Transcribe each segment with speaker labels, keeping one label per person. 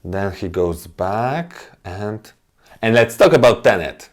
Speaker 1: Then he goes back and let's talk about Tenet.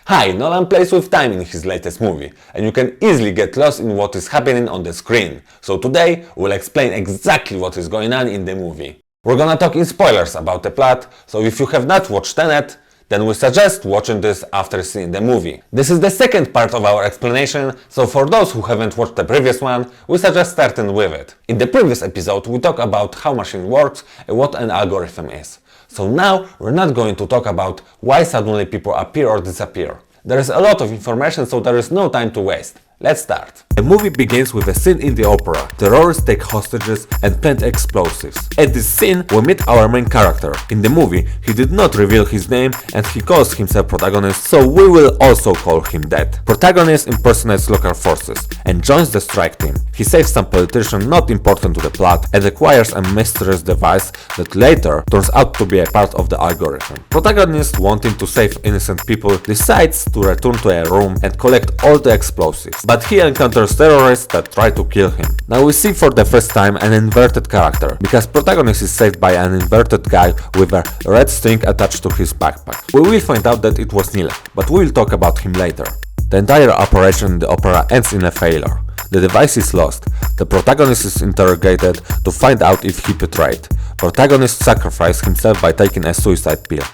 Speaker 1: Hi, Nolan plays with time in his latest movie, and you can easily get lost in what is happening on the screen. So today, we'll explain exactly what is going on in the movie. We're gonna talk in spoilers about the plot, so if you have not watched Tenet, then we suggest watching this after seeing the movie. This is the second part of our explanation, so for those who haven't watched the previous one, we suggest starting with it. In the previous episode, we talked about how machine works and what an algorithm is. So now, we're not going to talk about why suddenly people appear or disappear. There is a lot of information, so there is no time to waste. Let's start. The movie begins with a scene in the opera. Terrorists take hostages and plant explosives. At this scene, we meet our main character. In the movie, he did not reveal his name and he calls himself Protagonist, so we will also call him that. Protagonist impersonates local forces and joins the strike team. He saves some politician not important to the plot and acquires a mysterious device that later turns out to be a part of the algorithm. Protagonist, wanting to save innocent people, decides to return to a room and collect all the explosives. But he encounters terrorists that try to kill him. Now we see for the first time an inverted character, because Protagonist is saved by an inverted guy with a red string attached to his backpack. We will find out that it was Neil, but we will talk about him later. The entire operation in the opera ends in a failure. The device is lost. The protagonist is interrogated to find out if he betrayed. Protagonist sacrificed himself by taking a suicide pill.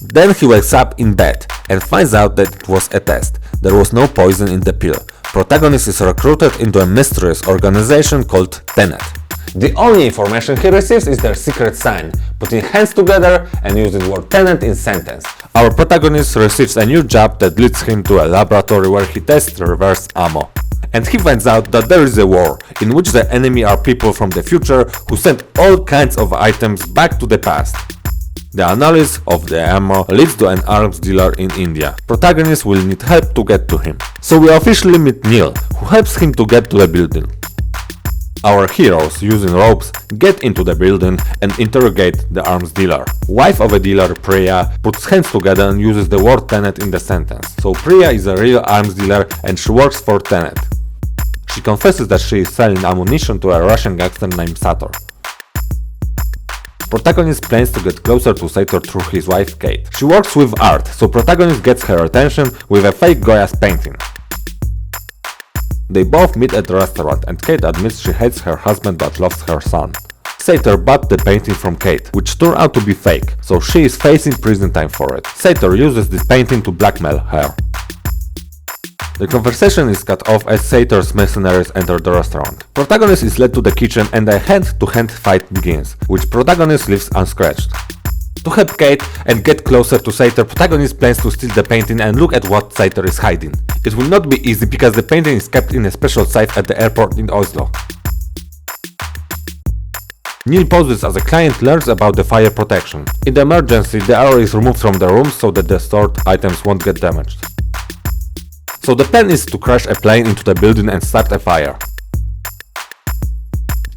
Speaker 1: Then he wakes up in bed and finds out that it was a test. There was no poison in the pill. Protagonist is recruited into a mysterious organization called Tenet. The only information he receives is their secret sign, putting hands together and using the word Tenet in sentence. Our protagonist receives a new job that leads him to a laboratory where he tests reverse ammo. And he finds out that there is a war, in which the enemy are people from the future who send all kinds of items back to the past. The analysis of the ammo leads to an arms dealer in India. Protagonist will need help to get to him. So we officially meet Neil, who helps him to get to the building. Our heroes, using ropes, get into the building and interrogate the arms dealer. Wife of a dealer, Priya, puts hands together and uses the word Tenet in the sentence. So Priya is a real arms dealer and she works for Tenet. She confesses that she is selling ammunition to a Russian gangster named Sator. Protagonist plans to get closer to Sator through his wife Kate. She works with art, so Protagonist gets her attention with a fake Goya's painting. They both meet at the restaurant and Kate admits she hates her husband but loves her son. Sator bought the painting from Kate, which turned out to be fake, so she is facing prison time for it. Sator uses this painting to blackmail her. The conversation is cut off as Sator's mercenaries enter the restaurant. Protagonist is led to the kitchen and a hand-to-hand fight begins, which Protagonist leaves unscratched. To help Kate and get closer to Sator, Protagonist plans to steal the painting and look at what Sator is hiding. It will not be easy because the painting is kept in a special safe at the airport in Oslo. Neil poses as a client, learns about the fire protection. In the emergency, the arrow is removed from the room so that the stored items won't get damaged. So the plan is to crash a plane into the building and start a fire.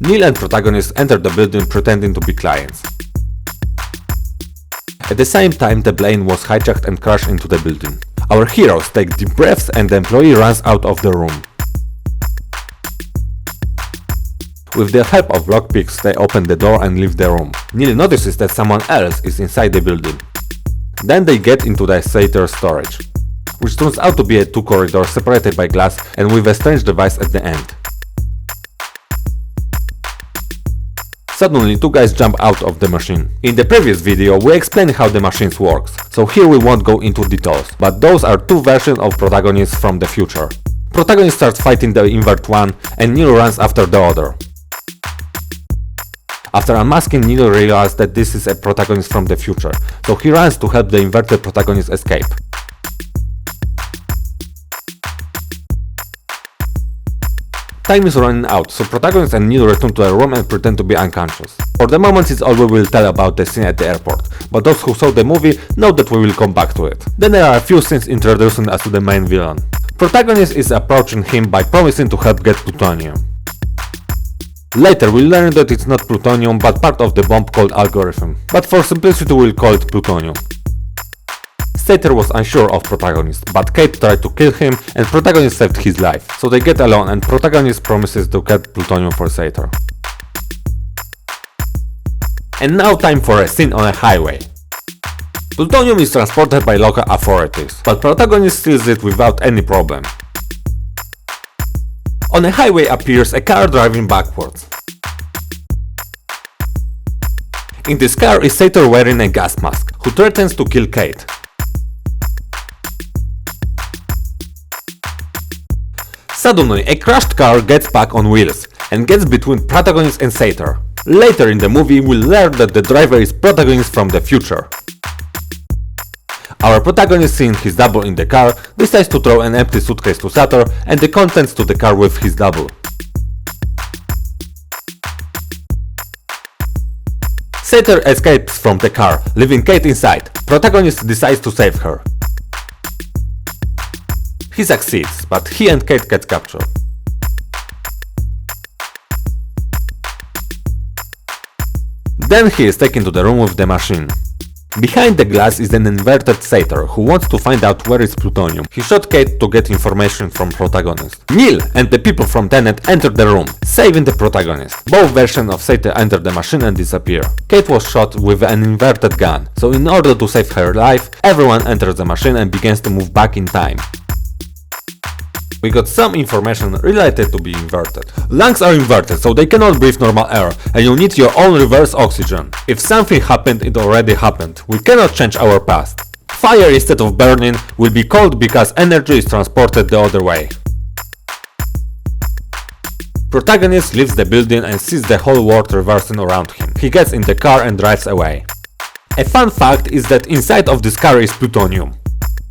Speaker 1: Neil and Protagonist enter the building pretending to be clients. At the same time, the plane was hijacked and crashed into the building. Our heroes take deep breaths and the employee runs out of the room. With the help of lockpicks, they open the door and leave the room. Neil notices that someone else is inside the building. Then they get into the Sator storage, which turns out to be a two corridor separated by glass and with a strange device at the end. Suddenly, two guys jump out of the machine. In the previous video, we explained how the machines works, so here we won't go into details, but those are two versions of protagonists from the future. Protagonist starts fighting the invert one, and Neil runs after the other. After unmasking, Neil realizes that this is a protagonist from the future, so he runs to help the inverted protagonist escape. Time is running out, so Protagonist and Neil return to a room and pretend to be unconscious. For the moment it's all we will tell about the scene at the airport, but those who saw the movie know that we will come back to it. Then there are a few scenes introducing us to the main villain. Protagonist is approaching him by promising to help get plutonium. Later we learn that it's not plutonium but part of the bomb called algorithm, but for simplicity we'll call it plutonium.
Speaker 2: Sator was unsure of Protagonist, but Kate tried to kill him and Protagonist saved his life. So they get alone and Protagonist promises to get plutonium for Sator. And now time for a scene on a highway. Plutonium is transported by local authorities, but Protagonist steals it without any problem. On a highway appears a car driving backwards. In this car is Sator wearing a gas mask, who threatens to kill Kate. Suddenly, a crashed car gets back on wheels and gets between Protagonist and Sator. Later in the movie, we'll learn that the driver is Protagonist from the future. Our protagonist, seeing his double in the car, decides to throw an empty suitcase to Sator and the contents to the car with his double. Sator escapes from the car, leaving Kate inside. Protagonist decides to save her. He succeeds, but he and Kate get captured. Then he is taken to the room with the machine. Behind the glass is an inverted Sator who wants to find out where is plutonium. He shot Kate to get information from Protagonist. Neil and the people from Tenet enter the room, saving the Protagonist. Both versions of Sator enter the machine and disappear. Kate was shot with an inverted gun, so in order to save her life, everyone enters the machine and begins to move back in time. We got some information related to being inverted. Lungs are inverted, so they cannot breathe normal air, and you need your own reverse oxygen. If something happened, it already happened. We cannot change our past. Fire, instead of burning, will be cold because energy is transported the other way. Protagonist leaves the building and sees the whole world reversing around him. He gets in the car and drives away. A fun fact is that inside of this car is plutonium.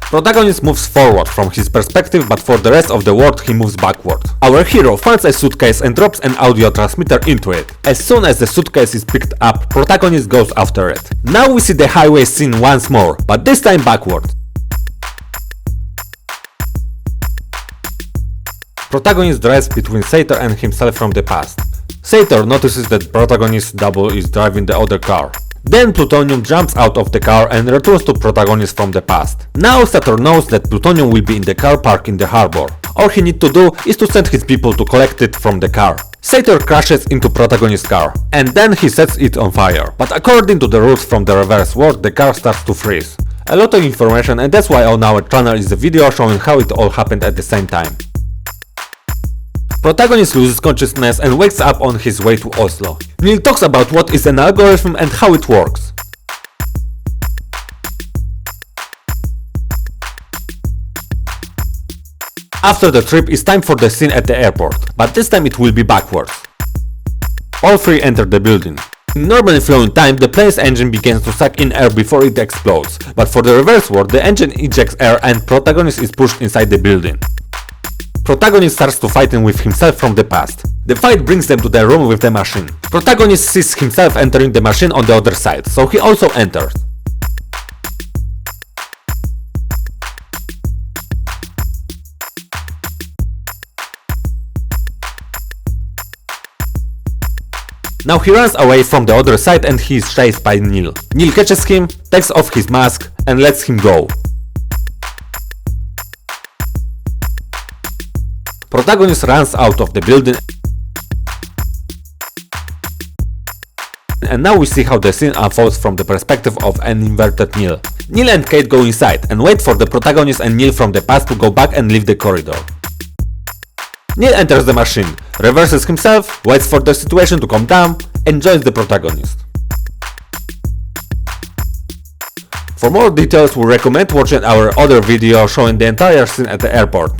Speaker 2: Protagonist moves forward from his perspective, but for the rest of the world he moves backward. Our hero finds a suitcase and drops an audio transmitter into it. As soon as the suitcase is picked up, Protagonist goes after it. Now we see the highway scene once more, but this time backward. Protagonist drives between Sator and himself from the past. Sator notices that Protagonist's double is driving the other car. Then Plutonium jumps out of the car and returns to Protagonist from the past. Now Sator knows that Plutonium will be in the car park in the harbor. All he needs to do is to send his people to collect it from the car. Sator crashes into Protagonist's car, and then he sets it on fire. But according to the rules from the reverse world, the car starts to freeze. A lot of information, and that's why on our channel is a video showing how it all happened at the same time. Protagonist loses consciousness and wakes up on his way to Oslo. Neil talks about what is an algorithm and how it works. After the trip, it's time for the scene at the airport, but this time it will be backwards. All three enter the building. In normally flowing time, the plane's engine begins to suck in air before it explodes, but for the reverse world, the engine ejects air and Protagonist is pushed inside the building. Protagonist starts to fight with himself from the past. The fight brings them to the room with the machine. Protagonist sees himself entering the machine on the other side, so he also enters. Now he runs away from the other side and he is chased by Neil. Neil catches him, takes off his mask and lets him go. Protagonist runs out of the building, and now we see how the scene unfolds from the perspective of an inverted Neil. Neil and Kate go inside and wait for the Protagonist and Neil from the past to go back and leave the corridor. Neil enters the machine, reverses himself, waits for the situation to calm down, and joins the Protagonist. For more details, we recommend watching our other video showing the entire scene at the airport.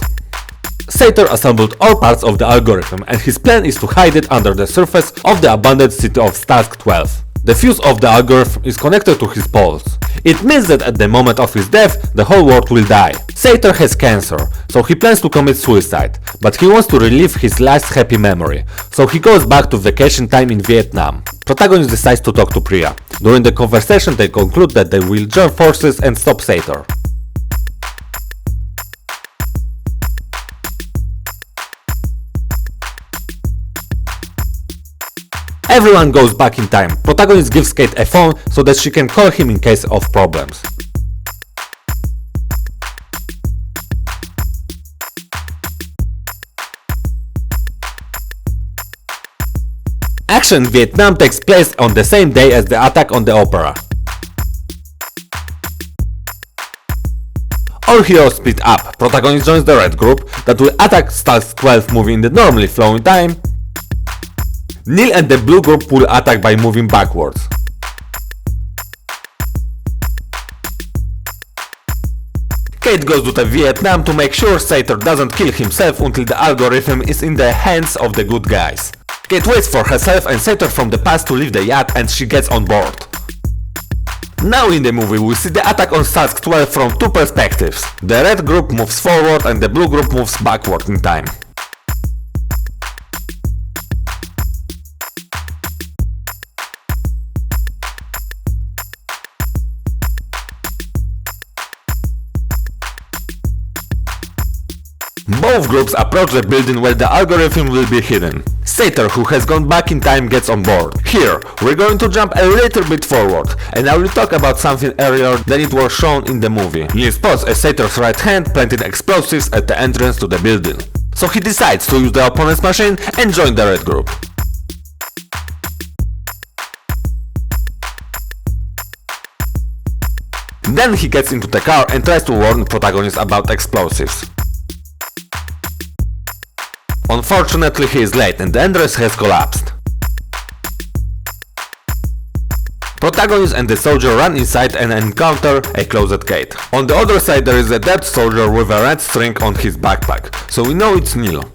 Speaker 2: Sator assembled all parts of the algorithm and his plan is to hide it under the surface of the abandoned city of Stask 12. The fuse of the algorithm is connected to his pulse. It means that at the moment of his death, the whole world will die. Sator has cancer, so he plans to commit suicide, but he wants to relive his last happy memory, so he goes back to vacation time in Vietnam. Protagonist decides to talk to Priya. During the conversation they conclude that they will join forces and stop Sator. Everyone goes back in time. Protagonist gives Kate a phone so that she can call him in case of problems. action in Vietnam takes place on the same day as the attack on the opera. All heroes split up. Protagonist joins the red group that will attack Stalsk 12 moving in the normally flowing time. Neil and the blue group will attack by moving backwards. Kate goes to the Vietnam to make sure Sator doesn't kill himself until the algorithm is in the hands of the good guys. Kate waits for herself and Sator from the past to leave the yacht and she gets on board. Now in the movie we see the attack on Stalsk 12 from two perspectives. The red group moves forward and the blue group moves backward in time. Both groups approach the building where the algorithm will be hidden. Sator, who has gone back in time, gets on board. Here, we're going to jump a little bit forward, and I will talk about something earlier than it was shown in the movie. Neil spots a Sator's right hand planting explosives at the entrance to the building. So he decides to use the opponent's machine and join the red group. Then he gets into the car and tries to warn protagonist about explosives. Unfortunately, he is late and the entrance has collapsed. Protagonist and the soldier run inside and encounter a closet Kate. On the other side there is a dead soldier with a red string on his backpack, so we know it's Neil.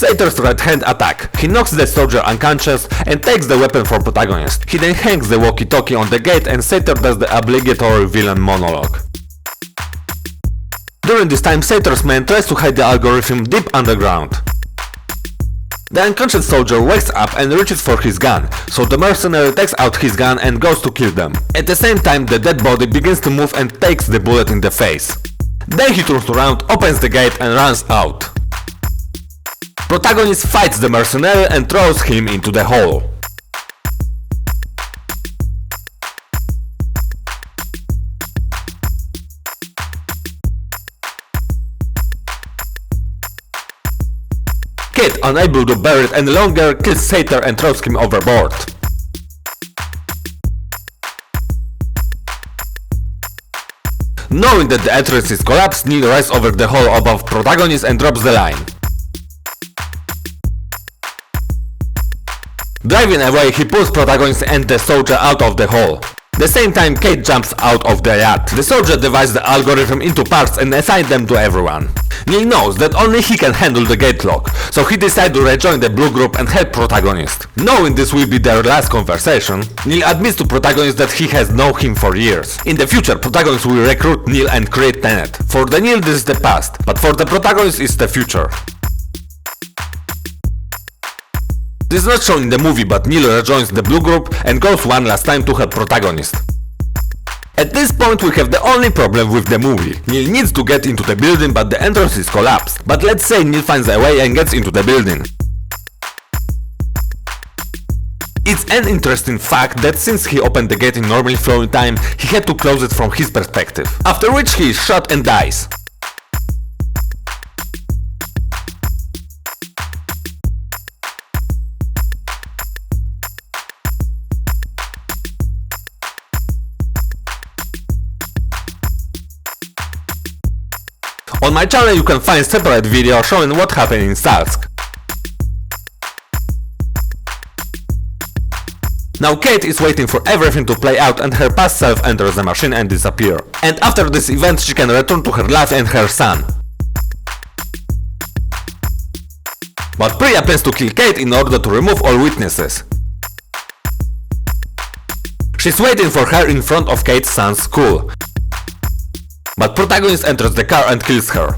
Speaker 2: Sator's right hand attack. He knocks the soldier unconscious and takes the weapon from protagonist. He then hangs the walkie-talkie on the gate and Sator does the obligatory villain monologue. During this time, Sator's man tries to hide the algorithm deep underground. The unconscious soldier wakes up and reaches for his gun, so the mercenary takes out his gun and goes to kill them. At the same time, the dead body begins to move and takes the bullet in the face. Then he turns around, opens the gate and runs out. Protagonist fights the mercenary and throws him into the hole. Kate, unable to bear it any longer, kills Sator and throws him overboard. Knowing that the entrance is collapsed, Neil rises over the hole above protagonist and drops the line. Driving away, he pulls protagonist and the soldier out of the hole. At the same time, Kate jumps out of the yacht. The soldier divides the algorithm into parts and assigns them to everyone. Neil knows that only he can handle the gate lock, so he decides to rejoin the blue group and help protagonist. Knowing this will be their last conversation, Neil admits to protagonist that he has known him for years. In the future, protagonist will recruit Neil and create Tenet. For the Neil, this is the past, but for the protagonist, it's the future. This is not shown in the movie, but Neil rejoins the blue group and goes one last time to help protagonist. At this point we have the only problem with the movie. Neil needs to get into the building but the entrance is collapsed. But let's say Neil finds a way and gets into the building. It's an interesting fact that since he opened the gate in normally flowing time, he had to close it from his perspective. After which he is shot and dies. On my channel you can find separate video showing what happened in Stalsk. Now Kate is waiting for everything to play out and her past self enters the machine and disappears. And after this event she can return to her life and her son. But Priya plans to kill Kate in order to remove all witnesses. She's waiting for her in front of Kate's son's school. But protagonist enters the car and kills her.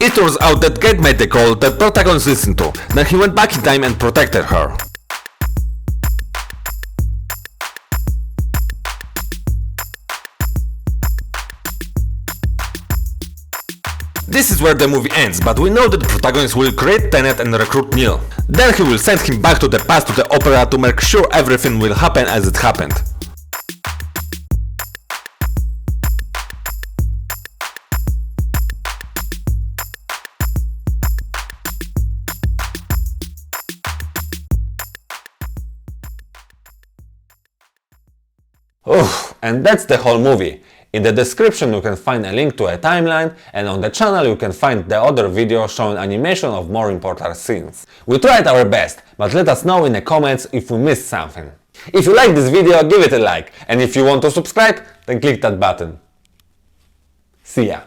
Speaker 2: It turns out that Kate made the call that protagonist listened to, then he went back in time and protected her. This is where the movie ends, but we know that the protagonist will create Tenet and recruit Neil. Then he will send him back to the past to the opera to make sure everything will happen as it happened.
Speaker 1: Oof, and that's the whole movie. In the description you can find a link to a timeline, and on the channel you can find the other video showing animation of more important scenes. We tried our best, but let us know in the comments if we missed something. If you like this video, give it a like, and if you want to subscribe, then click that button. See ya!